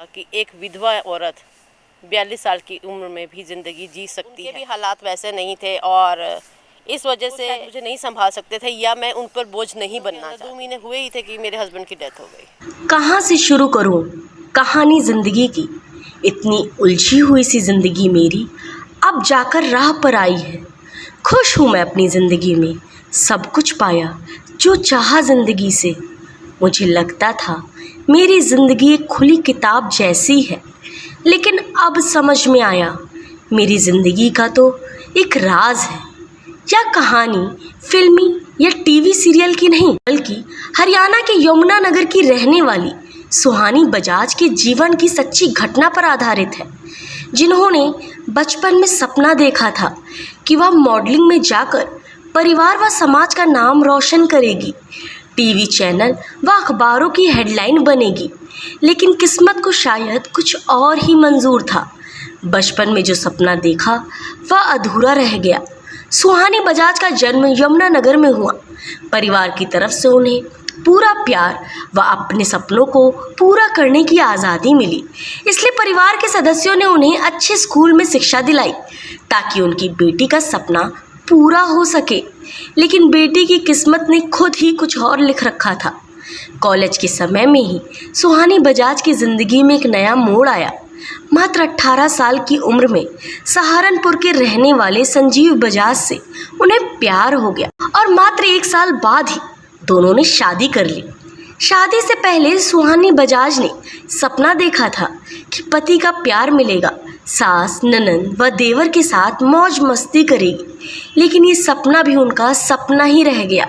कि एक विधवा औरत 42 साल की उम्र में भी ज़िंदगी जी सकती है। उनके भी हालात वैसे नहीं थे और इस वजह से मुझे नहीं संभाल सकते थे या मैं उन पर बोझ नहीं बनना चाहती। 2 महीने हुए ही थे कि मेरे हस्बैंड की डेथ हो गई। कहाँ से शुरू करूँ कहानी ज़िंदगी की। इतनी उलझी हुई सी ज़िंदगी मेरी अब जाकर राह पर आई है। खुश हूँ मैं अपनी ज़िंदगी में, सब कुछ पाया जो चाहा ज़िंदगी से। मुझे लगता था मेरी ज़िंदगी एक खुली किताब जैसी है, लेकिन अब समझ में आया मेरी ज़िंदगी का तो एक राज है। यह कहानी फिल्मी या टीवी सीरियल की नहीं, बल्कि हरियाणा के यमुनानगर की रहने वाली सुहानी बजाज के जीवन की सच्ची घटना पर आधारित है, जिन्होंने बचपन में सपना देखा था कि वह मॉडलिंग में जाकर परिवार व समाज का नाम रोशन करेगी, टीवी चैनल व अखबारों की हेडलाइन बनेगी। लेकिन किस्मत को शायद कुछ और ही मंजूर था। बचपन में जो सपना देखा वह अधूरा रह गया। सुहानी बजाज का जन्म यमुनानगर में हुआ। परिवार की तरफ से उन्हें पूरा प्यार व अपने सपनों को पूरा करने की आज़ादी मिली, इसलिए परिवार के सदस्यों ने उन्हें अच्छे स्कूल में शिक्षा दिलाई ताकि उनकी बेटी का सपना पूरा हो सके। लेकिन बेटी की किस्मत ने खुद ही कुछ और लिख रखा था। कॉलेज के समय में ही सुहानी बजाज की ज़िंदगी में एक नया मोड़ आया। मात्र 18 साल की उम्र में सहारनपुर के रहने वाले संजीव बजाज से उन्हें प्यार हो गया और मात्र 1 साल बाद ही दोनों ने शादी कर ली। शादी से पहले सुहानी बजाज ने सपना देखा था कि पति का प्यार मिलेगा, सास, ननंद व देवर के साथ मौज मस्ती करेगी। लेकिन ये सपना भी उनका सपना ही रह गया,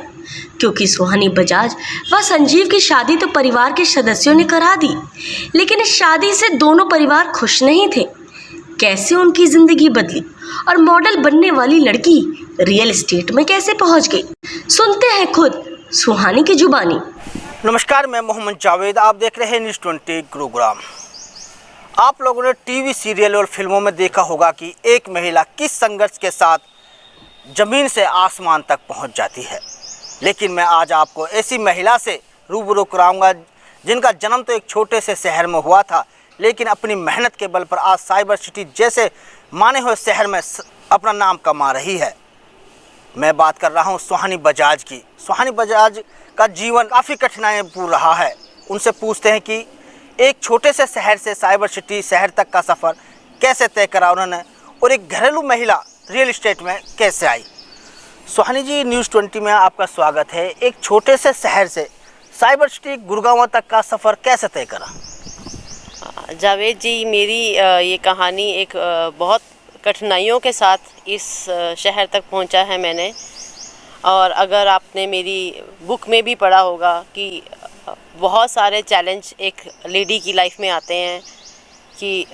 क्योंकि सुहानी बजाज व संजीव की शादी तो परिवार के सदस्यों ने करा दी, लेकिन इस शादी से दोनों परिवार खुश नहीं थे। कैसे उनकी ज़िंदगी बदली और मॉडल बनने वाली लड़की रियल एस्टेट में कैसे पहुंच गई, सुनते हैं खुद सुहानी की जुबानी। नमस्कार, मैं मोहम्मद जावेद, आप देख रहे हैं न्यूज़ 20 गुरुग्राम। आप लोगों ने टीवी सीरियल और फिल्मों में देखा होगा कि एक महिला किस संघर्ष के साथ ज़मीन से आसमान तक पहुंच जाती है, लेकिन मैं आज आपको ऐसी महिला से रूबरू कराऊंगा जिनका जन्म तो एक छोटे से शहर में हुआ था, लेकिन अपनी मेहनत के बल पर आज साइबर सिटी जैसे माने हुए शहर में अपना नाम कमा रही है। मैं बात कर रहा हूं सुहानी बजाज की। सुहानी बजाज का जीवन काफ़ी कठिनाइयों पूर्ण रहा है। उनसे पूछते हैं कि एक छोटे से शहर से साइबर सिटी शहर तक का सफ़र कैसे तय करा उन्होंने और एक घरेलू महिला रियल एस्टेट में कैसे आई। सुहानी जी, न्यूज़ 20 में आपका स्वागत है। एक छोटे से शहर से साइबर सिटी गुड़गांव तक का सफ़र कैसे तय करा? जावेद जी, मेरी ये कहानी एक बहुत कठिनाइयों के साथ इस शहर तक पहुंचा है मैंने। और अगर आपने मेरी बुक में भी पढ़ा होगा कि बहुत सारे चैलेंज एक लेडी की लाइफ में आते हैं कि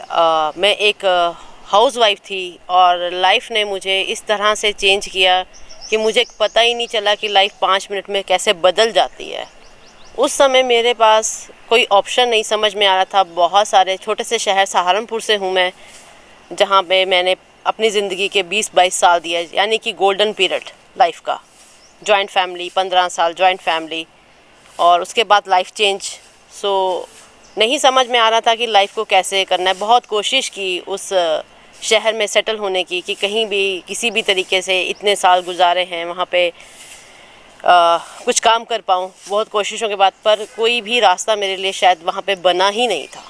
मैं एक हाउसवाइफ थी और लाइफ ने मुझे इस तरह से चेंज किया कि मुझे पता ही नहीं चला कि लाइफ 5 मिनट में कैसे बदल जाती है। उस समय मेरे पास कोई ऑप्शन नहीं समझ में आ रहा था। बहुत सारे छोटे से शहर सहारनपुर से हूँ मैं, जहाँ पे मैंने अपनी ज़िंदगी के 20-22 साल दिए, यानी कि गोल्डन पीरियड लाइफ का। जॉइंट फैमिली 15 साल जॉइंट फैमिली, और उसके बाद लाइफ चेंज। सो नहीं समझ में आ रहा था कि लाइफ को कैसे करना है। बहुत कोशिश की उस शहर में सेटल होने की कि कहीं भी किसी भी तरीके से इतने साल गुजारे हैं वहाँ पे कुछ काम कर पाऊँ, बहुत कोशिशों के बाद, पर कोई भी रास्ता मेरे लिए शायद वहाँ पे बना ही नहीं था।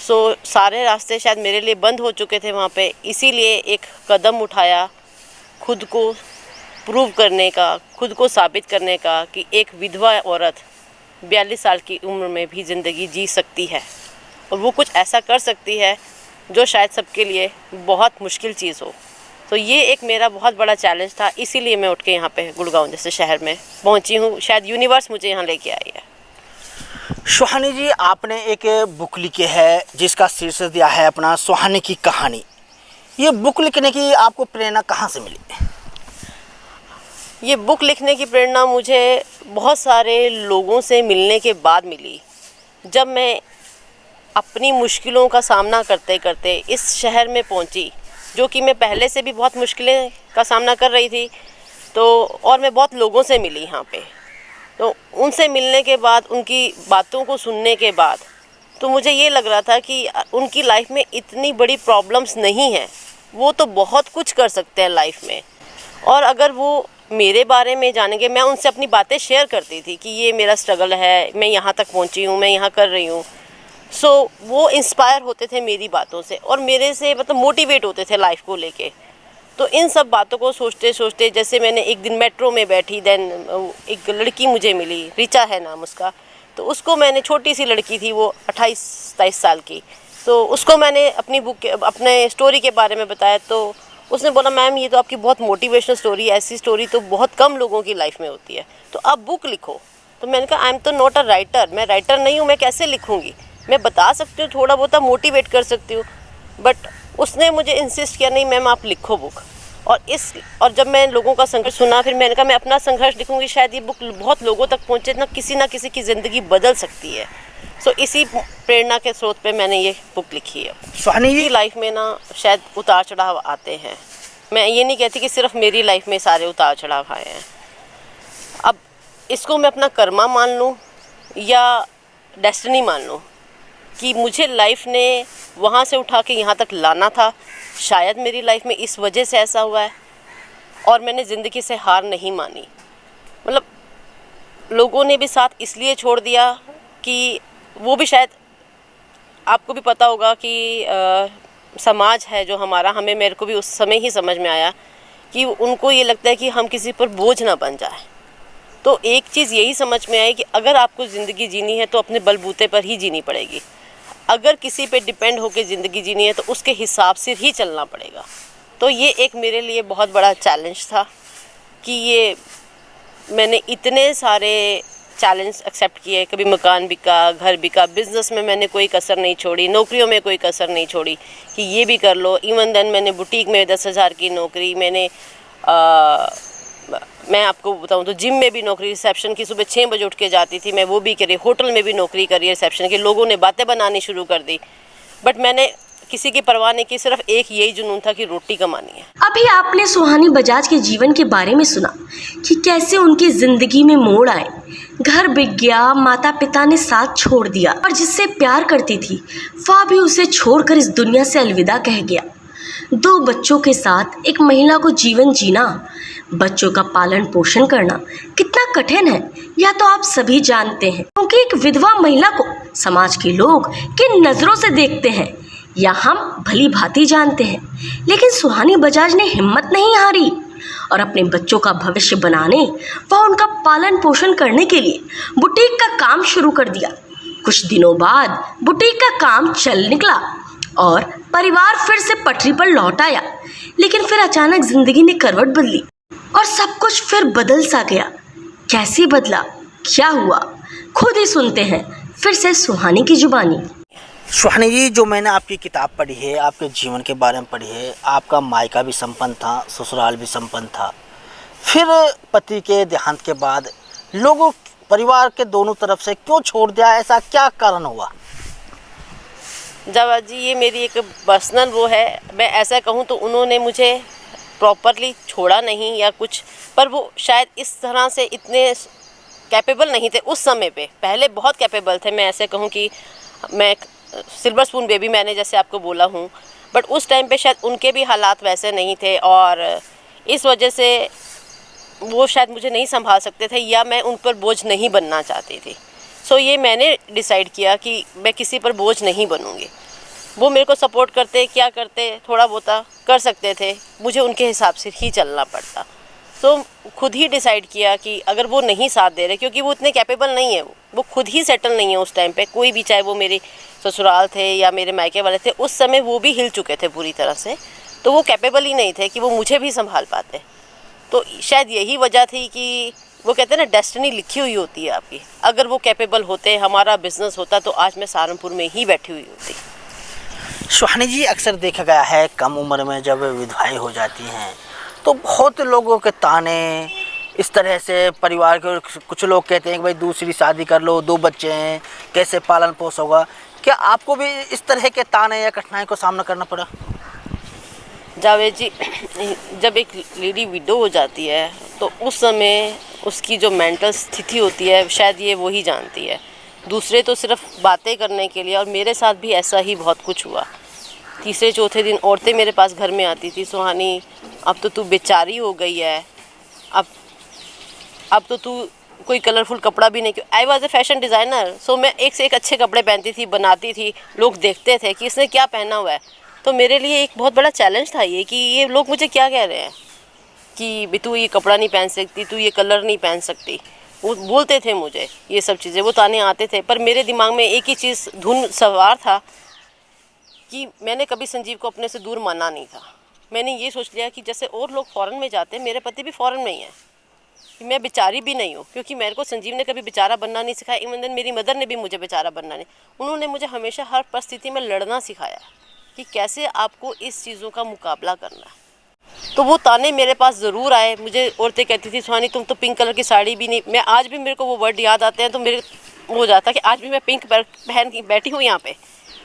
सो सारे रास्ते शायद मेरे लिए बंद हो चुके थे वहाँ पे। इसीलिए एक कदम उठाया खुद को प्रूव करने का, खुद को साबित करने का कि एक विधवा औरत 42 साल की उम्र में भी ज़िंदगी जी सकती है और वो कुछ ऐसा कर सकती है जो शायद सबके लिए बहुत मुश्किल चीज़ हो। तो ये एक मेरा बहुत बड़ा चैलेंज था, इसीलिए मैं उठ के यहाँ पे गुड़गांव जैसे शहर में पहुँची हूँ। शायद यूनिवर्स मुझे यहाँ लेके आई है। सुहानी जी, आपने एक बुक लिखी है जिसका शीर्षक दिया है अपना सुहानी की कहानी। ये बुक लिखने की आपको प्रेरणा कहाँ से मिली? ये बुक लिखने की प्रेरणा मुझे बहुत सारे लोगों से मिलने के बाद मिली। जब मैं अपनी मुश्किलों का सामना करते करते इस शहर में पहुंची, जो कि मैं पहले से भी बहुत मुश्किलें का सामना कर रही थी, तो और मैं बहुत लोगों से मिली यहाँ पे। तो उनसे मिलने के बाद, उनकी बातों को सुनने के बाद तो मुझे ये लग रहा था कि उनकी लाइफ में इतनी बड़ी प्रॉब्लम्स नहीं है, वो तो बहुत कुछ कर सकते हैं लाइफ में। और अगर वो मेरे बारे में जानेंगे, मैं उनसे अपनी बातें शेयर करती थी कि ये मेरा स्ट्रगल है, मैं यहाँ तक पहुँची हूँ, मैं यहाँ कर रही हूँ। सो वो इंस्पायर होते थे मेरी बातों से और मेरे से मतलब मोटिवेट होते थे लाइफ को लेके। तो इन सब बातों को सोचते सोचते जैसे मैंने एक दिन मेट्रो में बैठी, देन एक लड़की मुझे मिली, रिचा है नाम उसका। तो उसको मैंने, छोटी सी लड़की थी वो, 28-27 साल की, तो उसको मैंने अपनी बुक, अपने स्टोरी के बारे में बताया। तो उसने बोला, मैम ये तो आपकी बहुत मोटिवेशनल स्टोरी है, ऐसी स्टोरी तो बहुत कम लोगों की लाइफ में होती है, तो आप बुक लिखो। तो मैंने कहा, आई एम तो नॉट अ राइटर, मैं राइटर नहीं हूँ, मैं कैसे लिखूँगी, मैं बता सकती हूँ थोड़ा बहुत, मोटिवेट कर सकती हूँ। बट उसने मुझे इंसिस्ट किया, नहीं मैम आप लिखो बुक। और जब मैं लोगों का संघर्ष सुना, फिर मैंने कहा मैं अपना संघर्ष लिखूंगी, शायद ये बुक बहुत लोगों तक पहुंचे, ना किसी की ज़िंदगी बदल सकती है। सो इसी प्रेरणा के स्रोत पे मैंने ये बुक लिखी है। सुहानी जी, लाइफ में ना शायद उतार चढ़ाव आते हैं, मैं ये नहीं कहती कि सिर्फ मेरी लाइफ में सारे उतार चढ़ाव आए हैं। अब इसको मैं अपना कर्मा मान लूँ या डेस्टिनी मान लूँ कि मुझे लाइफ ने वहाँ से उठा के यहाँ तक लाना था, शायद मेरी लाइफ में इस वजह से ऐसा हुआ है। और मैंने ज़िंदगी से हार नहीं मानी, मतलब लोगों ने भी साथ इसलिए छोड़ दिया कि वो भी शायद, आपको भी पता होगा कि समाज है जो हमारा, मेरे को भी उस समय ही समझ में आया कि उनको ये लगता है कि हम किसी पर बोझ ना बन जाए। तो एक चीज़ यही समझ में आई कि अगर आपको ज़िंदगी जीनी है तो अपने बलबूते पर ही जीनी पड़ेगी। अगर किसी पे डिपेंड होकर ज़िंदगी जीनी है तो उसके हिसाब से ही चलना पड़ेगा। तो ये एक मेरे लिए बहुत बड़ा चैलेंज था कि ये मैंने इतने सारे चैलेंज एक्सेप्ट किए, कभी मकान बिका, घर बिका, बिज़नेस में मैंने कोई कसर नहीं छोड़ी, नौकरियों में कोई कसर नहीं छोड़ी कि ये भी कर लो। इवन देन मैंने बुटीक में 10,000 की नौकरी, मैंने मैं आपको बताऊं तो जिम में भी नौकरी, रिसेप्शन की, सुबह 6 बजे उठ के जाती थी मैं, वो भी करी। होटल में भी नौकरी करी रिसेप्शन की, लोगों ने बातें बनानी शुरू कर दी, बट मैंने किसी की परवाह नहीं की, सिर्फ एक यही जुनून था कि रोटी कमानी है। अभी आपने सुहानी बजाज के जीवन के बारे में सुना कि कैसे उनकी जिंदगी में मोड़ आए, घर बिक गया, माता पिता ने साथ छोड़ दिया और जिससे प्यार करती थी वह भी उसे छोड़कर इस दुनिया से अलविदा कह गया। 2 बच्चों के साथ एक महिला को जीवन जीना, बच्चों का पालन पोषण करना कितना कठिन है यह तो आप सभी जानते हैं, क्योंकि एक विधवा महिला को समाज के लोग किन नज़रों से देखते हैं या हम भली भांति जानते हैं। लेकिन सुहानी बजाज ने हिम्मत नहीं हारी और अपने बच्चों का भविष्य बनाने व उनका पालन पोषण करने के लिए बुटीक का काम शुरू कर दिया। कुछ दिनों बाद बुटीक का काम चल निकला और परिवार फिर से पटरी पर लौट आया। लेकिन फिर अचानक जिंदगी ने करवट बदली और सब कुछ फिर बदल सा गया। कैसे बदला, क्या हुआ, खुद ही सुनते हैं फिर से सुहानी की जुबानी। सुहानी जी, जो मैंने आपकी किताब पढ़ी है, आपके जीवन के बारे में पढ़ी है, आपका मायका भी संपन्न था, ससुराल भी संपन्न था, फिर पति के देहांत के बाद लोगों, परिवार के दोनों तरफ से क्यों छोड़ दिया, ऐसा क्या कारण हुआ? जावा जी, ये मेरी एक पर्सनल वो है, मैं ऐसा कहूँ तो उन्होंने मुझे प्रॉपरली छोड़ा नहीं या कुछ, पर वो शायद इस तरह से इतने कैपेबल नहीं थे उस समय पे। पहले बहुत कैपेबल थे, मैं ऐसे कहूँ कि मैं सिल्वर स्पून बेबी मैंने जैसे आपको बोला हूँ, बट उस टाइम पे शायद उनके भी हालात वैसे नहीं थे और इस वजह से वो शायद मुझे नहीं संभाल सकते थे या मैं उन पर बोझ नहीं बनना चाहती थी। सो ये मैंने डिसाइड किया कि मैं किसी पर बोझ नहीं बनूँगी। वो मेरे को सपोर्ट करते, क्या करते, थोड़ा बहुत कर सकते थे, मुझे उनके हिसाब से ही चलना पड़ता। सो खुद ही डिसाइड किया कि अगर वो नहीं साथ दे रहे, क्योंकि वो इतने कैपेबल नहीं है, वो खुद ही सेटल नहीं है उस टाइम पे, कोई भी, चाहे वो मेरे ससुराल थे या मेरे मायके वाले थे, उस समय वो भी हिल चुके थे पूरी तरह से, तो वो कैपेबल ही नहीं थे कि वो मुझे भी संभाल पाते। तो शायद यही वजह थी कि वो कहते हैं ना, डेस्टिनी लिखी हुई होती है आपकी। अगर वो कैपेबल होते, हमारा बिजनेस होता, तो आज मैं सहारनपुर में ही बैठी हुई होती। सुहानी जी, अक्सर देखा गया है कम उम्र में जब विधवाएं हो जाती हैं तो बहुत लोगों के ताने इस तरह से, परिवार के कुछ लोग कहते हैं कि भाई दूसरी शादी कर लो, 2 बच्चे हैं, कैसे पालन पोष होगा। क्या आपको भी इस तरह के ताने या कठिनाई को सामना करना पड़ा? जावेद जी, जब एक लेडी विडो हो जाती है तो उस समय उसकी जो मेंटल स्थिति होती है शायद ये वो ही जानती है दूसरे तो सिर्फ बातें करने के लिए, और मेरे साथ भी ऐसा ही बहुत कुछ हुआ। तीसरे चौथे दिन औरतें मेरे पास घर में आती थी, सुहानी अब तो तू बेचारी हो गई है, अब तो तू कोई कलरफुल कपड़ा भी नहीं। I was a fashion designer, so मैं एक से एक अच्छे कपड़े पहनती थी, बनाती थी, लोग देखते थे कि इसने क्या पहना हुआ है। तो मेरे लिए एक बहुत बड़ा चैलेंज था ये कि ये लोग मुझे क्या कह रहे हैं कि भी तू ये कपड़ा नहीं पहन सकती, तू ये कलर नहीं पहन सकती। वो बोलते थे मुझे ये सब चीज़ें, वो ताने आते थे, पर मेरे दिमाग में एक ही चीज़ धुन सवार था कि मैंने कभी संजीव को अपने से दूर माना नहीं था। मैंने ये सोच लिया कि जैसे और लोग फ़ॉरेन में जाते हैं, मेरे पति भी फ़ॉरेन में ही हैं, कि मैं बेचारी भी नहीं हूँ, क्योंकि मेरे को संजीव ने कभी बेचारा बनना नहीं सिखाया। इवन देन मेरी मदर ने भी मुझे बेचारा बनना नहीं, उन्होंने मुझे हमेशा हर परिस्थिति में लड़ना सिखाया कि कैसे आपको इस चीज़ों का मुकाबला करना है। तो वो ताने मेरे पास ज़रूर आए। मुझे औरतें कहती थी सुहानी तुम तो पिंक कलर की साड़ी भी नहीं, मैं आज भी मेरे को वो वर्ड याद आते हैं तो मेरे हो जाता कि आज भी मैं पिंक पहन के बैठी हूँ यहाँ पे,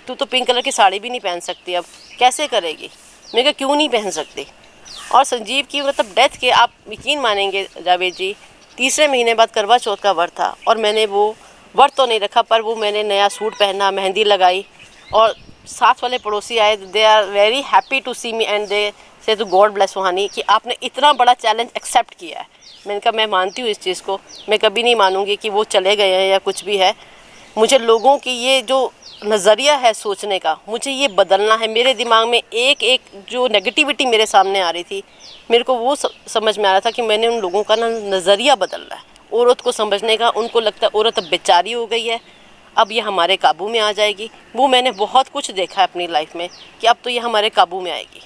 तू तो पिंक कलर की साड़ी भी नहीं पहन सकती, अब कैसे करेगी। मैं कहा क्यों नहीं पहन सकती। और संजीव की मतलब डेथ के, आप यकीन मानेंगे जावेद जी, तीसरे महीने बाद करवा चौथ का व्रत था और मैंने वो व्रत तो नहीं रखा, पर वो मैंने नया सूट पहना, मेहंदी लगाई, और साथ वाले पड़ोसी आए, they are very happy to see me and they say to God bless सुहानी कि आपने इतना बड़ा चैलेंज एक्सेप्ट किया है। मैंने कहा मैं मानती हूँ इस चीज़ को, मैं कभी नहीं मानूंगी कि वो चले गए हैं या कुछ भी है। मुझे लोगों की ये जो नज़रिया है सोचने का, मुझे ये बदलना है। मेरे दिमाग में एक एक जो नेगेटिविटी मेरे सामने आ रही थी, मेरे को वो समझ में आ रहा था कि मैंने उन लोगों का ना नज़रिया बदलना है, औरत को समझने का। उनको लगता है औरत अब बेचारी हो गई है, अब ये हमारे काबू में आ जाएगी। वो मैंने बहुत कुछ देखा है अपनी लाइफ में कि अब तो ये हमारे काबू में आएगी।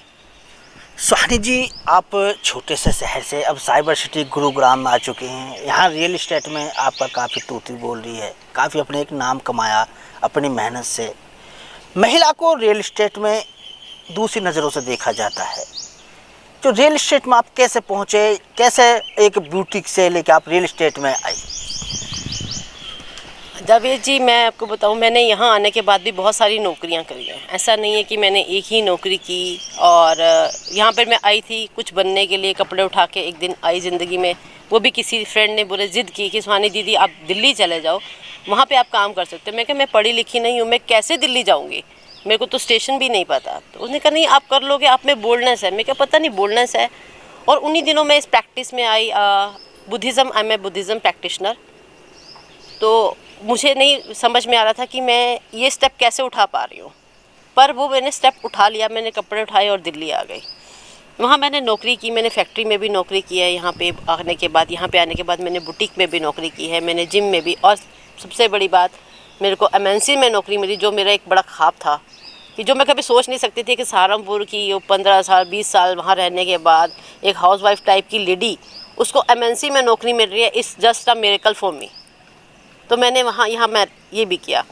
सुहानी जी, आप छोटे से शहर से अब साइबर सिटी गुरुग्राम में आ चुके हैं। यहाँ रियल इस्टेट में आपका काफ़ी तूती बोल रही है, काफ़ी अपने एक नाम कमाया अपनी मेहनत से। महिला को रियल इस्टेट में दूसरी नज़रों से देखा जाता है। जो रियल इस्टेट में आप कैसे पहुँचे, कैसे एक ब्यूटीक से लेकर आप रियल इस्टेट में आई? जावेद जी, मैं आपको बताऊं, मैंने यहाँ आने के बाद भी बहुत सारी नौकरियाँ करी हैं। ऐसा नहीं है कि मैंने एक ही नौकरी की। और यहाँ पर मैं आई थी कुछ बनने के लिए, कपड़े उठा के एक दिन आई ज़िंदगी में। वो भी किसी फ्रेंड ने बोले ज़िद की कि सुहानी दीदी आप दिल्ली चले जाओ, वहाँ पे आप काम कर सकते हो। मैं कहा मैं पढ़ी लिखी नहीं हूँ, मैं कैसे दिल्ली जाऊँगी, मेरे को तो स्टेशन भी नहीं पता। तो उसने कहा नहीं आप कर लोगे, आप में बोल्डनेस है। मैं क्या पता नहीं बोल्डनेस है। और उन्हीं दिनों मैं इस प्रैक्टिस में आई, Buddhism, I am a Buddhism practitioner. तो मुझे नहीं समझ में आ रहा था कि मैं ये स्टेप कैसे उठा पा रही हूँ, पर वो मैंने स्टेप उठा लिया। मैंने कपड़े उठाए और दिल्ली आ गई। वहाँ मैंने नौकरी की, मैंने फैक्ट्री में भी नौकरी की है। यहाँ पे आने के बाद मैंने बुटीक में भी नौकरी की है, मैंने जिम में भी। और सबसे बड़ी बात, मेरे को MNC में नौकरी मिली, जो मेरा एक बड़ा ख्वाब था, कि जो मैं कभी सोच नहीं सकती थी कि सहारनपुर की 15 साल 20 साल वहाँ रहने के बाद एक हाउसवाइफ टाइप की लेडी, उसको MNC में नौकरी मिल रही है। It's just a miracle for me. तो मैंने यहाँ मैं ये भी किया,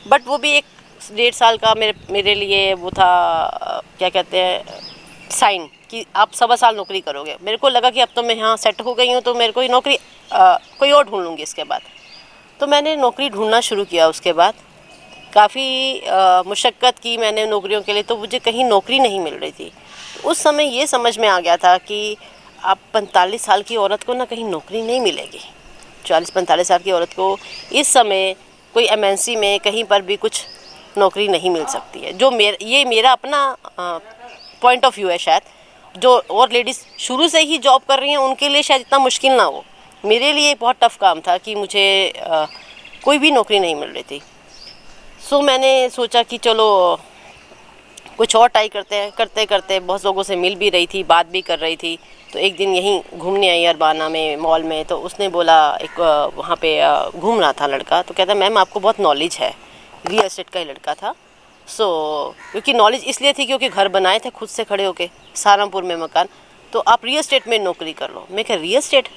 बट वो भी एक 1.5 साल का मेरे लिए वो था, क्या कहते हैं, साइन कि आप 1.25 साल नौकरी करोगे। मेरे को लगा कि अब तो मैं यहाँ सेट हो गई हूँ, तो मेरे को ये नौकरी कोई और ढूंढ लूँगी इसके बाद। तो मैंने नौकरी ढूंढना शुरू किया। उसके बाद काफ़ी मुशक्क़त की मैंने नौकरियों के लिए, तो मुझे कहीं नौकरी नहीं मिल रही थी। तो उस समय ये समझ में आ गया था कि आप 45 साल की औरत को ना कहीं नौकरी नहीं मिलेगी। 40-45 साल की औरत को इस समय कोई MNC में कहीं पर भी कुछ नौकरी नहीं मिल सकती है। जो ये मेरा अपना पॉइंट ऑफ व्यू है। शायद जो और लेडीज़ शुरू से ही जॉब कर रही हैं उनके लिए शायद इतना मुश्किल ना हो, मेरे लिए बहुत टफ़ काम था कि मुझे कोई भी नौकरी नहीं मिल रही थी। सो मैंने सोचा कि चलो कुछ और ट्राई करते हैं। करते करते बहुत लोगों से मिल भी रही थी, बात भी कर रही थी। तो एक दिन यहीं घूमने आई अरबाना में मॉल में, तो उसने बोला, एक वहाँ पे घूम रहा था लड़का, तो कहता मैम आपको बहुत नॉलेज है। रियल एस्टेट का ही लड़का था। क्योंकि नॉलेज इसलिए थी क्योंकि घर बनाए थे खुद से खड़े होके सहारनपुर में मकान, तो आप रियल एस्टेट में नौकरी कर लो। मैं कह रियल एस्टेट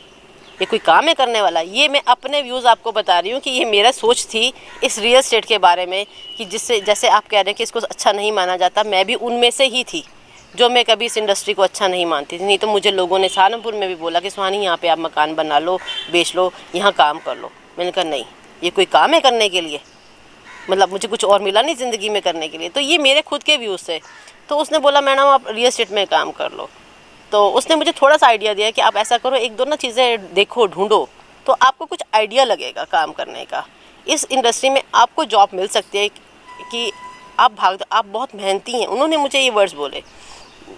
ये कोई काम है करने वाला? ये मैं अपने व्यूज़ आपको बता रही हूँ कि ये मेरा सोच थी इस रियल एस्टेट के बारे में, कि जिससे जैसे आप कह रहे हैं कि इसको अच्छा नहीं माना जाता, मैं भी उनमें से ही थी जो मैं कभी इस इंडस्ट्री को अच्छा नहीं मानती थी। नहीं तो मुझे लोगों ने सहारनपुर में भी बोला कि सुहानी यहाँ पे आप मकान बना लो, बेच लो, यहाँ काम कर लो। मैंने कहा नहीं, ये कोई काम है करने के लिए, मतलब मुझे कुछ और मिला नहीं ज़िंदगी में करने के लिए। तो ये मेरे खुद के व्यूज़ थे। तो उसने बोला मैडम आप रियल एस्टेट में काम कर लो। तो उसने मुझे थोड़ा सा आइडिया दिया कि आप ऐसा करो, एक दो ना चीज़ें देखो, ढूंढो, तो आपको कुछ आइडिया लगेगा काम करने का। इस इंडस्ट्री में आपको जॉब मिल सकती है कि आप बहुत मेहनती हैं। उन्होंने मुझे ये वर्ड्स बोले,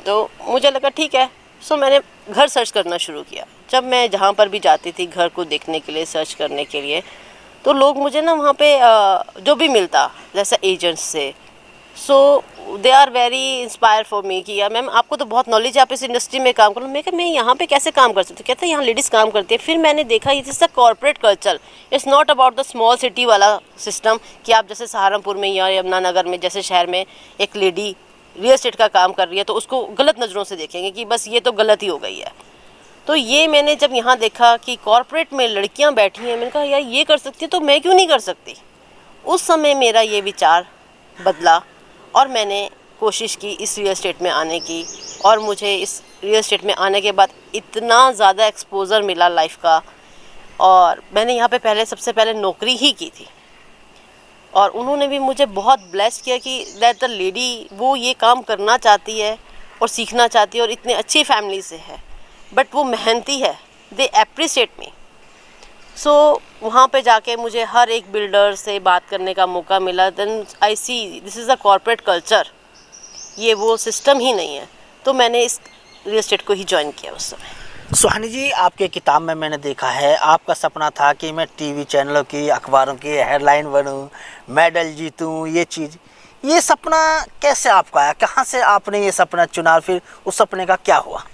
तो मुझे लगा ठीक है। सो मैंने घर सर्च करना शुरू किया। जब मैं जहाँ पर भी जाती थी घर को देखने के लिए, सर्च करने के लिए, तो लोग मुझे ना वहाँ पे जो भी मिलता जैसे एजेंट्स से, so they are very inspire for me कि यार मैम आपको तो बहुत नॉलेज है, आप इस इंडस्ट्री में काम करो। मैं कहा मैं यहाँ पे कैसे काम कर सकती हूँ? कहते हैं यहाँ लेडीज़ काम करती है। फिर मैंने देखा it is the corporate culture, it's not about the small city वाला सिस्टम कि आप जैसे सहारनपुर में या यमुनानगर में जैसे शहर में एक लेडी रियल एस्टेट का काम कर रही है तो उसको गलत नज़रों से देखेंगे कि बस ये तो गलत ही हो गई है। तो ये मैंने जब यहाँ देखा कि कॉर्पोरेट में लड़कियाँ बैठी हैं, मैंने कहा यार ये कर सकती है तो मैं क्यों नहीं कर सकती। उस समय मेरा ये विचार बदला और मैंने कोशिश की इस रियल एस्टेट में आने की। और मुझे इस रियल एस्टेट में आने के बाद इतना ज़्यादा एक्सपोज़र मिला लाइफ का। और मैंने यहाँ पे सबसे पहले नौकरी ही की थी और उन्होंने भी मुझे बहुत ब्लेस किया कि दैट द लेडी वो ये काम करना चाहती है और सीखना चाहती है और इतनी अच्छी फैमिली से है, बट वो मेहनती है। दे एप्रिशिएट मी। सो वहाँ पे जाके मुझे हर एक बिल्डर से बात करने का मौका मिला। Then I see this is a corporate culture, ये वो सिस्टम ही नहीं है। तो मैंने इस रियल एस्टेट को ही ज्वाइन किया उस समय। सुहानी जी, आपके किताब में मैंने देखा है आपका सपना था कि मैं टीवी चैनलों की, अखबारों की हेडलाइन बनूं, मेडल जीतूं, ये चीज़। ये सपना कैसे आपका आया? कहाँ से आपने ये सपना चुना? फिर उस सपने का क्या हुआ?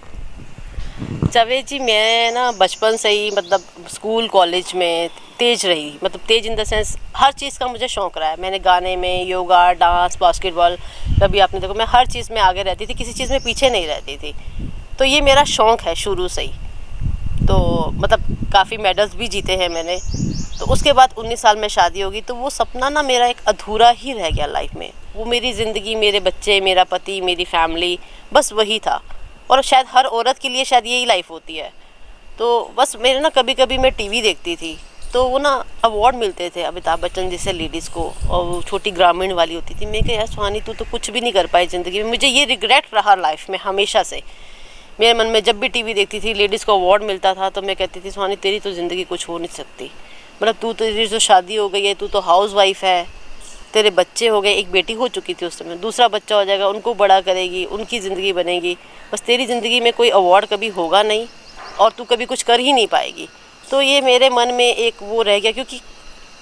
जावेद जी, मैं ना बचपन से ही मतलब स्कूल कॉलेज में तेज रही, मतलब तेज इन द सेंस हर चीज़ का मुझे शौक़ रहा है। मैंने गाने में, योगा, डांस, बास्केटबॉल, कभी आपने देखो मैं हर चीज़ में आगे रहती थी, किसी चीज़ में पीछे नहीं रहती थी। तो ये मेरा शौक़ है शुरू से ही। तो मतलब काफ़ी मेडल्स भी जीते हैं मैंने। तो उसके बाद 19 साल में शादी होगी तो वो सपना ना मेरा एक अधूरा ही रह गया लाइफ में। वो मेरी ज़िंदगी, मेरे बच्चे, मेरा पति, मेरी फैमिली, बस वही था। और शायद हर औरत के लिए शायद यही लाइफ होती है। तो बस मेरे ना कभी कभी मैं टीवी देखती थी तो वो ना अवार्ड मिलते थे अमिताभ बच्चन जैसे लेडीज़ को, और वो छोटी ग्रामीण वाली होती थी। मैं कहा यार सुहानी तू तो कुछ भी नहीं कर पाई ज़िंदगी में। मुझे ये रिग्रेट रहा लाइफ में हमेशा से। मेरे मन में जब भी टीवी देखती थी लेडीज़ को अवार्ड मिलता था तो मैं कहती थी सुहानी तेरी तो ज़िंदगी कुछ हो नहीं सकती। मतलब तेरी तो शादी हो गई है, तू तो हाउस वाइफ है, तेरे बच्चे हो गए, एक बेटी हो चुकी थी उस समय, दूसरा बच्चा हो जाएगा, उनको बड़ा करेगी, उनकी ज़िंदगी बनेगी, बस तेरी ज़िंदगी में कोई अवार्ड कभी होगा नहीं और तू कभी कुछ कर ही नहीं पाएगी। तो ये मेरे मन में एक वो रह गया, क्योंकि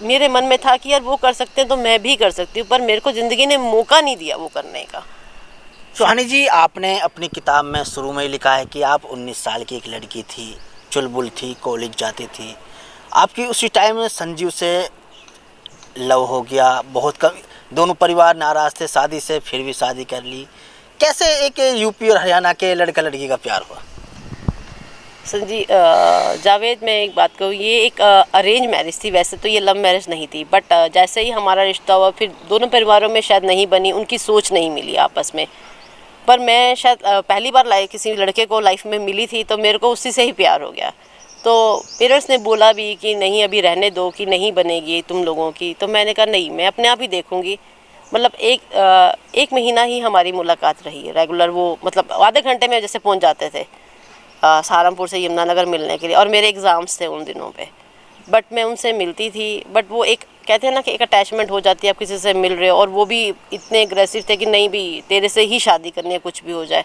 मेरे मन में था कि यार वो कर सकते हैं तो मैं भी कर सकती हूँ, पर मेरे को ज़िंदगी ने मौका नहीं दिया वो करने का। सुहानी जी, आपने अपनी किताब में शुरू में ही लिखा है कि आप 19 साल की एक लड़की थी, चुलबुल थी, कॉलेज जाती थी। आपकी उसी टाइम में संजीव से लव हो गया, बहुत कम, दोनों परिवार नाराज़ थे शादी से, फिर भी शादी कर ली। कैसे एक यूपी और हरियाणा के लड़का लड़की का प्यार हुआ? जावेद, मैं एक बात कहूँ, ये एक अरेंज मैरिज थी। वैसे तो ये लव मैरिज नहीं थी, बट जैसे ही हमारा रिश्ता हुआ फिर दोनों परिवारों में शायद नहीं बनी, उनकी सोच नहीं मिली आपस में। पर मैं शायद पहली बार किसी लड़के को लाइफ में मिली थी तो मेरे को उसी से ही प्यार हो गया। तो पेरेंट्स ने बोला भी कि नहीं अभी रहने दो, कि नहीं बनेगी तुम लोगों की। तो मैंने कहा नहीं, मैं अपने आप ही देखूँगी। मतलब एक महीना ही हमारी मुलाकात रही है रेगुलर। वो मतलब आधे घंटे में जैसे पहुंच जाते थे सहारनपुर से यमुनानगर मिलने के लिए, और मेरे एग्ज़ाम्स थे उन दिनों पे। बट मैं उनसे मिलती थी, बट वो एक कहते हैं ना कि एक अटैचमेंट हो जाती है, आप किसी से मिल रहे हो, और वो भी इतने एग्रेसिव थे कि नहीं भी तेरे से ही शादी करनी है कुछ भी हो जाए।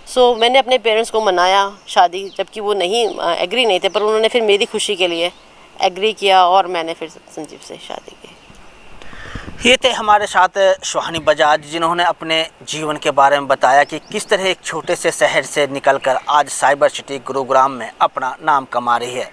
सो मैंने अपने पेरेंट्स को मनाया शादी, जबकि वो नहीं एग्री नहीं थे, पर उन्होंने फिर मेरी खुशी के लिए एग्री किया और मैंने फिर संजीव से शादी की। ये थे हमारे साथ सुहानी बजाज, जिन्होंने अपने जीवन के बारे में बताया कि किस तरह एक छोटे से शहर से निकलकर आज साइबर सिटी गुरुग्राम में अपना नाम कमा रही है।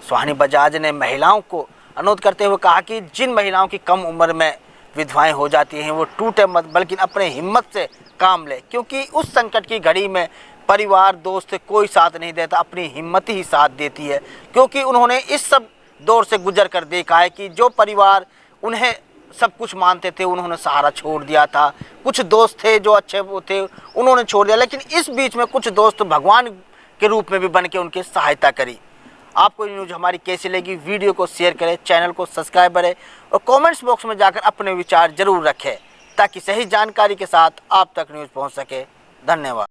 सुहानी बजाज ने महिलाओं को अनुरोध करते हुए कहा कि जिन महिलाओं की कम उम्र में विधवाएं हो जाती हैं वो टूटे मत, बल्कि अपने हिम्मत से काम ले, क्योंकि उस संकट की घड़ी में परिवार दोस्त कोई साथ नहीं देता, अपनी हिम्मत ही साथ देती है। क्योंकि उन्होंने इस सब दौर से गुजर कर देखा है कि जो परिवार उन्हें सब कुछ मानते थे उन्होंने सहारा छोड़ दिया था, कुछ दोस्त थे जो अच्छे वो थे उन्होंने छोड़ दिया, लेकिन इस बीच में कुछ दोस्त भगवान के रूप में भी बन के उनकी सहायता करी। आपको ये न्यूज़ हमारी कैसी लगी? वीडियो को शेयर करें, चैनल को सब्सक्राइब करें और कमेंट्स बॉक्स में जाकर अपने विचार जरूर रखें, ताकि सही जानकारी के साथ आप तक न्यूज़ पहुंच सके। धन्यवाद।